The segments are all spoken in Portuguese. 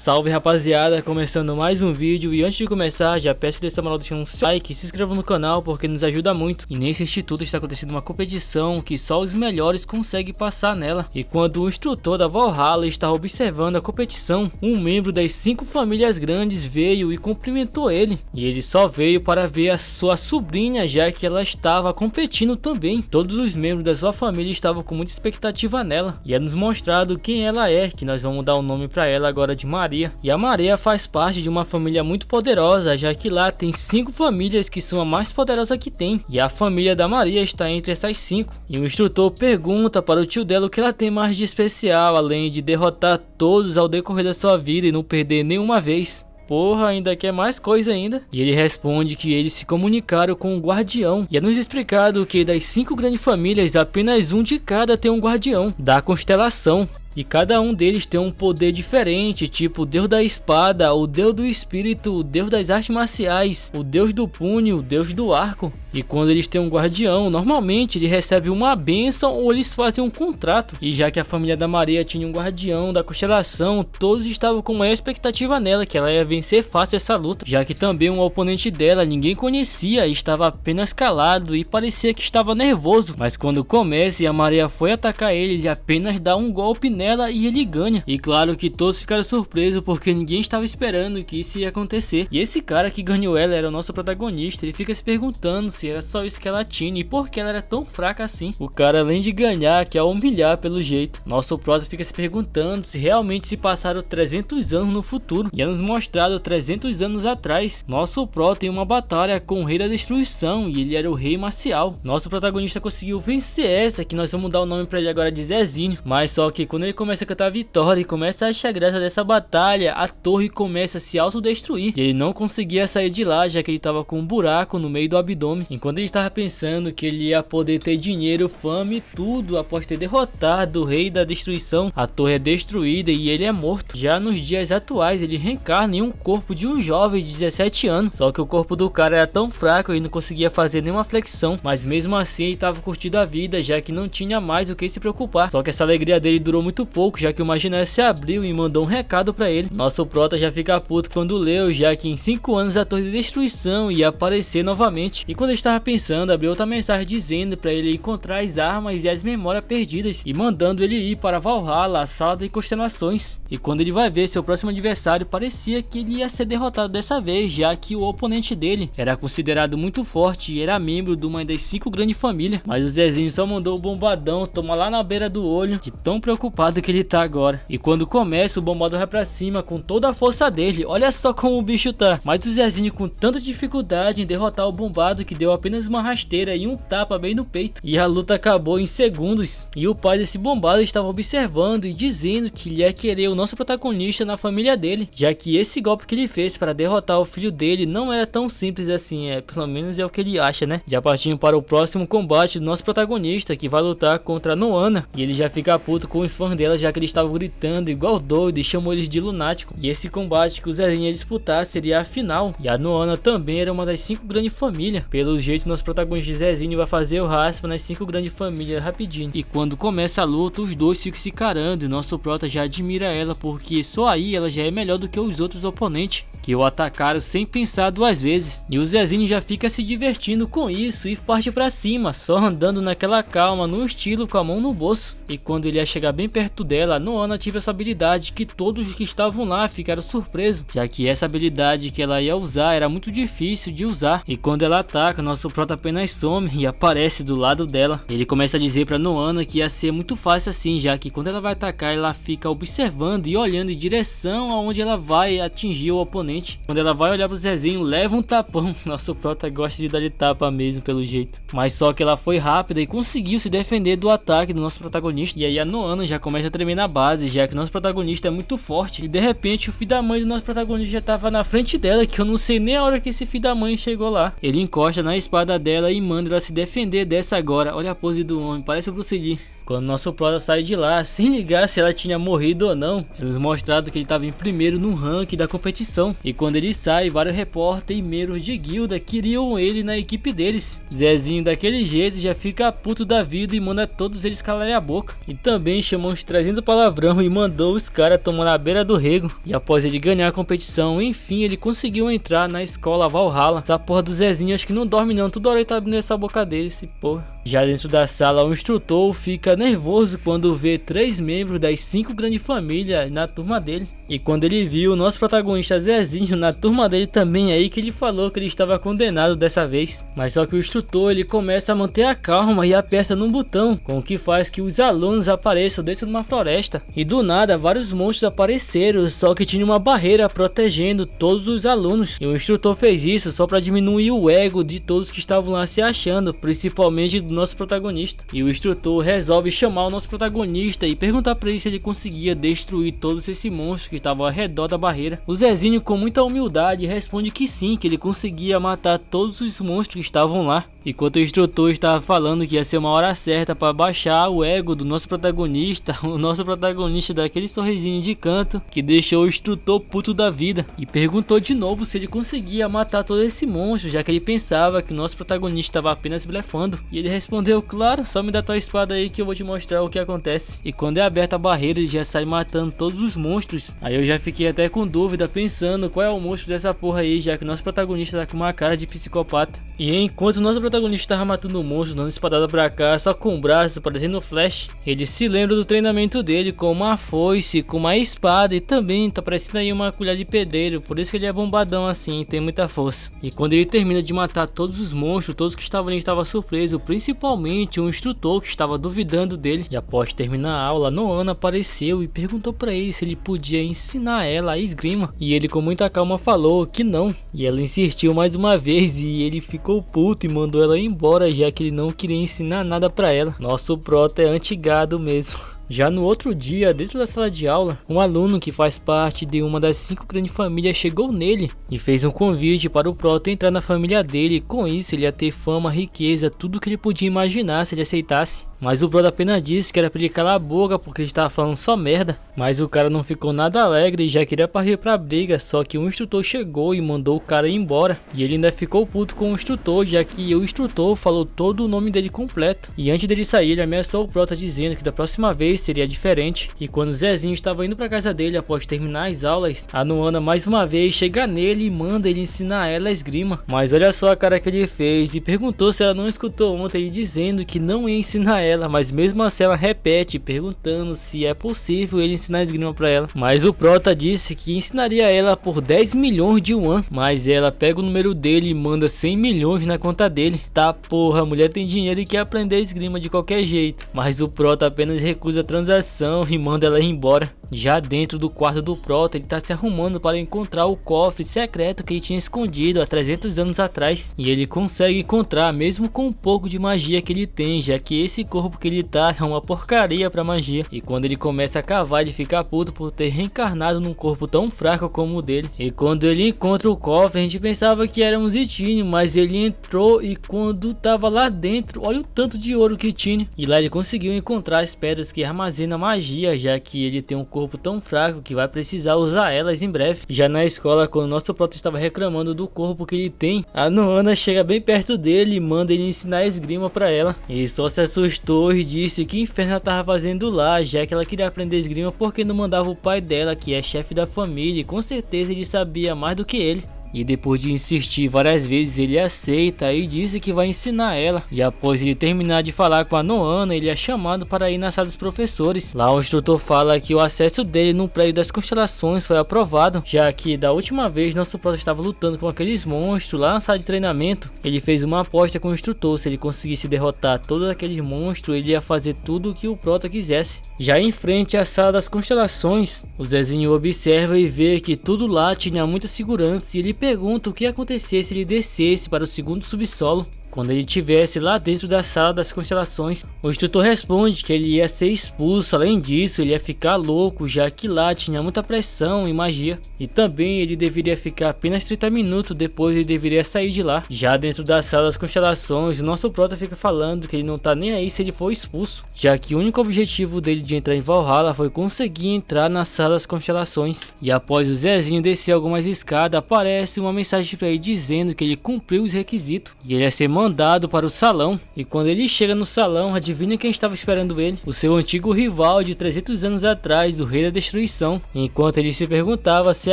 Salve rapaziada, começando mais um vídeo e antes de começar já peço que deixe deixando um like e se inscreva no canal porque nos ajuda muito. E nesse instituto está acontecendo uma competição que só os melhores conseguem passar nela. E quando o instrutor da Valhalla estava observando a competição, um membro das 5 famílias grandes veio e cumprimentou ele. E ele só veio para ver a sua sobrinha, já que ela estava competindo também. Todos os membros da sua família estavam com muita expectativa nela. E é nos mostrado quem ela é, que nós vamos dar o nome para ela agora de Maria. E a Maria faz parte de uma família muito poderosa, já que lá tem 5 famílias que são a mais poderosa que tem. E a família da Maria está entre essas 5. E o instrutor pergunta para o tio dela o que ela tem mais de especial, além de derrotar todos ao decorrer da sua vida e não perder nenhuma vez. Porra, ainda quer mais coisa ainda. E ele responde que eles se comunicaram com o guardião. E é nos explicado que das 5 grandes famílias, apenas um de cada tem um guardião da constelação. E cada um deles tem um poder diferente, tipo o deus da espada, o deus do espírito, o deus das artes marciais, o deus do punho, o deus do arco. E quando eles têm um guardião, normalmente ele recebe uma bênção ou eles fazem um contrato. E já que a família da Maria tinha um guardião da constelação, todos estavam com maior expectativa nela, que ela ia vencer fácil essa luta. Já que também um oponente dela ninguém conhecia, estava apenas calado e parecia que estava nervoso. Mas quando começa e a Maria foi atacar ele apenas dá um golpe nela e ele ganha. E claro que todos ficaram surpresos porque ninguém estava esperando que isso ia acontecer. E esse cara que ganhou ela era o nosso protagonista. Ele fica se perguntando se era só isso que ela tinha e por que ela era tão fraca assim. O cara, além de ganhar, quer humilhar pelo jeito. Nosso prota fica se perguntando se realmente se passaram 300 anos no futuro. E é nos mostrado 300 anos atrás. Nosso prota tem uma batalha com o rei da destruição e ele era o rei marcial. Nosso protagonista conseguiu vencer essa, que nós vamos dar o nome pra ele agora de Zezinho. Mas só que quando ele começa a cantar a vitória e começa a achar graça dessa batalha, a torre começa a se autodestruir. E ele não conseguia sair de lá, já que ele estava com um buraco no meio do abdômen. Enquanto ele estava pensando que ele ia poder ter dinheiro, fama e tudo após ter derrotado o rei da destruição, a torre é destruída e ele é morto. Já nos dias atuais, ele reencarna em um corpo de um jovem de 17 anos. Só que o corpo do cara era tão fraco e não conseguia fazer nenhuma flexão. Mas mesmo assim ele estava curtindo a vida, já que não tinha mais o que se preocupar. Só que essa alegria dele durou muito pouco, já que o Maginaire se abriu e mandou um recado pra ele. Nosso prota já fica puto quando leu, já que em 5 anos a torre de destruição ia aparecer novamente. E quando ele estava pensando, abriu outra mensagem dizendo pra ele encontrar as armas e as memórias perdidas e mandando ele ir para Valhalla, a sala de constelações. E quando ele vai ver seu próximo adversário, parecia que ele ia ser derrotado dessa vez, já que o oponente dele era considerado muito forte e era membro de uma das 5 grandes famílias. Mas o Zezinho só mandou o bombadão tomar lá na beira do olho, de tão preocupado que ele tá agora. E quando começa, o bombado vai pra cima com toda a força dele. Olha só como o bicho tá. Mas o Zezinho com tanta dificuldade em derrotar o bombado que deu apenas uma rasteira e um tapa bem no peito. E a luta acabou em segundos. E o pai desse bombado estava observando e dizendo que ele ia querer o nosso protagonista na família dele, já que esse golpe que ele fez para derrotar o filho dele não era tão simples assim, pelo menos é o que ele acha, né? Já partindo para o próximo combate do nosso protagonista, que vai lutar contra a Noana. E ele já fica puto com os fãs dela, já que eles estavam gritando igual doido e chamou eles de lunático. E esse combate que o Zezinho ia disputar seria a final. E a Noana também era uma das 5 grandes famílias. Pelo jeito, nosso protagonista Zezinho vai fazer o raspa nas 5 grandes famílias rapidinho. E quando começa a luta, os dois ficam se carando. E nosso prota já admira ela, porque só aí ela já é melhor do que os outros oponentes, que o atacaram sem pensar 2 vezes. E o Zezinho já fica se divertindo com isso e parte pra cima, só andando naquela calma, no estilo com a mão no bolso. E quando ele ia chegar bem perto dela, a Noana ativa essa habilidade que todos que estavam lá ficaram surpresos, já que essa habilidade que ela ia usar era muito difícil de usar. E quando ela ataca, nosso prota apenas some e aparece do lado dela. Ele começa a dizer pra Noana que ia ser muito fácil assim, já que quando ela vai atacar, ela fica observando e olhando em direção aonde ela vai atingir o oponente. Quando ela vai olhar pro Zezinho, leva um tapão. Nosso prota gosta de dar de tapa mesmo, pelo jeito. Mas só que ela foi rápida e conseguiu se defender do ataque do nosso protagonista. E aí a Noana já começa a tremer na base, já que nosso protagonista é muito forte. E de repente o filho da mãe do nosso protagonista já tava na frente dela, que eu não sei nem a hora que esse filho da mãe chegou lá. Ele encosta na espada dela e manda ela se defender dessa agora. Olha a pose do homem, parece o Bruce Lee. Quando nosso prota sai de lá, sem ligar se ela tinha morrido ou não, eles mostraram que ele estava em primeiro no ranking da competição. E quando ele sai, vários repórteres e membros de guilda queriam ele na equipe deles. Zezinho daquele jeito já fica puto da vida e manda todos eles calarem a boca. E também chamou uns 300 palavrão e mandou os caras tomar na beira do rego. E após ele ganhar a competição, enfim, ele conseguiu entrar na escola Valhalla. Essa porra do Zezinho acho que não dorme não, toda hora ele tá abrindo essa boca dele, esse porra. Já dentro da sala, o instrutor fica nervoso quando vê 3 membros das 5 grandes famílias na turma dele. E quando ele viu o nosso protagonista Zezinho na turma dele também, aí que ele falou que ele estava condenado dessa vez. Mas só que o instrutor ele começa a manter a calma e aperta num botão, com o que faz que os alunos apareçam dentro de uma floresta. E do nada vários monstros apareceram, só que tinha uma barreira protegendo todos os alunos. E o instrutor fez isso só para diminuir o ego de todos que estavam lá se achando, principalmente do nosso protagonista. E o instrutor resolve chamar o nosso protagonista e perguntar para ele se ele conseguia destruir todos esses monstros que estavam ao redor da barreira. O Zezinho com muita humildade responde que sim, que ele conseguia matar todos os monstros que estavam lá. Enquanto o instrutor estava falando que ia ser uma hora certa para baixar o ego do nosso protagonista, o nosso protagonista daquele sorrisinho de canto que deixou o instrutor puto da vida e perguntou de novo se ele conseguia matar todo esse monstro, já que ele pensava que o nosso protagonista estava apenas blefando. E ele respondeu: claro, só me dá tua espada aí que eu vou te mostrar o que acontece. E quando é aberta a barreira, ele já sai matando todos os monstros. Aí eu já fiquei até com dúvida, pensando qual é o monstro dessa porra aí, já que o nosso protagonista tá com uma cara de psicopata. E enquanto o nosso protagonista estava matando o monstro, dando espadada pra cá, só com o braço, parecendo Flash, ele se lembra do treinamento dele com uma foice, com uma espada e também tá parecendo aí uma colher de pedreiro, por isso que ele é bombadão assim, tem muita força. E quando ele termina de matar todos os monstros, todos que estavam ali estavam surpresos, principalmente o instrutor que estava duvidando dele. E após terminar a aula, Noana apareceu e perguntou pra ele se ele podia ensinar ela a esgrima, e ele com muita calma falou que não, e ela insistiu mais uma vez e ele ficou puto e mandou ela embora, já que ele não queria ensinar nada pra ela. Nosso prota é antigado mesmo. Já no outro dia, dentro da sala de aula, um aluno que faz parte de uma das 5 grandes famílias chegou nele e fez um convite para o prota entrar na família dele. Com isso ele ia ter fama, riqueza, tudo que ele podia imaginar se ele aceitasse. Mas o prota apenas disse que era pra ele calar a boca porque ele estava falando só merda. Mas o cara não ficou nada alegre e já queria partir pra briga, só que o instrutor chegou e mandou o cara ir embora. E ele ainda ficou puto com o instrutor, já que o instrutor falou todo o nome dele completo. E antes dele sair, ele ameaçou o prota dizendo que da próxima vez seria diferente. E quando o Zezinho estava indo pra casa dele após terminar as aulas, a Noana mais uma vez chega nele e manda ele ensinar ela a esgrima. Mas olha só a cara que ele fez e perguntou se ela não escutou ontem ele dizendo que não ia ensinar ela, mas mesmo assim ela repete perguntando se é possível ele ensinar esgrima pra ela. Mas o prota disse que ensinaria ela por 10 milhões de yuan, mas ela pega o número dele e manda 100 milhões na conta dele. Tá porra, a mulher tem dinheiro e quer aprender esgrima de qualquer jeito, mas o prota apenas recusa a transação e manda ela ir embora. Já dentro do quarto do prota, ele tá se arrumando para encontrar o cofre secreto que ele tinha escondido há 300 anos atrás. E ele consegue encontrar mesmo com um pouco de magia que ele tem, já que esse corpo que ele tá é uma porcaria pra magia. E quando ele começa a cavar, ele fica puto por ter reencarnado num corpo tão fraco como o dele. E quando ele encontra o cofre, a gente pensava que era um Zitinho, mas ele entrou e quando tava lá dentro, olha o tanto de ouro que tinha. E lá ele conseguiu encontrar as pedras que armazenam magia, já que ele tem um corpo tão fraco que vai precisar usar elas em breve. Já na escola, quando o nosso prota estava reclamando do corpo que ele tem, a Noana chega bem perto dele e manda ele ensinar esgrima pra ela. Ele só se assustou e disse que inferno ela tava fazendo lá, já que ela queria aprender esgrima porque não mandava o pai dela, que é chefe da família, e com certeza ele sabia mais do que ele. E depois de insistir várias vezes, ele aceita e disse que vai ensinar ela. E após ele terminar de falar com a Noana, ele é chamado para ir na sala dos professores. Lá o instrutor fala que o acesso dele no prédio das constelações foi aprovado, já que da última vez nosso prota estava lutando com aqueles monstros lá na sala de treinamento. Ele fez uma aposta com o instrutor, se ele conseguisse derrotar todos aqueles monstros, ele ia fazer tudo o que o prota quisesse. Já em frente à sala das constelações, o Zezinho observa e vê que tudo lá tinha muita segurança e ele pergunta o que ia acontecer se ele descesse para o segundo subsolo. quando ele estivesse lá dentro da sala das constelações. O instrutor responde que ele ia ser expulso, além disso ele ia ficar louco, já que lá tinha muita pressão e magia, e também ele deveria ficar apenas 30 minutos, depois ele deveria sair de lá. Já dentro da sala das constelações, o nosso prota fica falando que ele não tá nem aí se ele for expulso, já que o único objetivo dele de entrar em Valhalla foi conseguir entrar na sala das constelações. E após o Zezinho descer algumas escadas, aparece uma mensagem para ele dizendo que ele cumpriu os requisitos e ele ia ser mandado para o salão. E quando ele chega no salão, adivinha quem estava esperando ele? O seu antigo rival de 300 anos atrás, o Rei da Destruição. Enquanto ele se perguntava se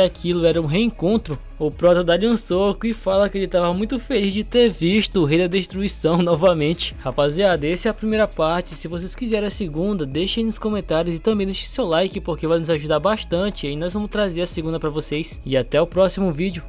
aquilo era um reencontro, o prota dá-lhe um soco e fala que ele estava muito feliz de ter visto o Rei da Destruição novamente. Rapaziada, essa é a primeira parte. Se vocês quiserem a segunda, deixem aí nos comentários e também deixe seu like, porque vai nos ajudar bastante. E aí nós vamos trazer a segunda para vocês. E até o próximo vídeo.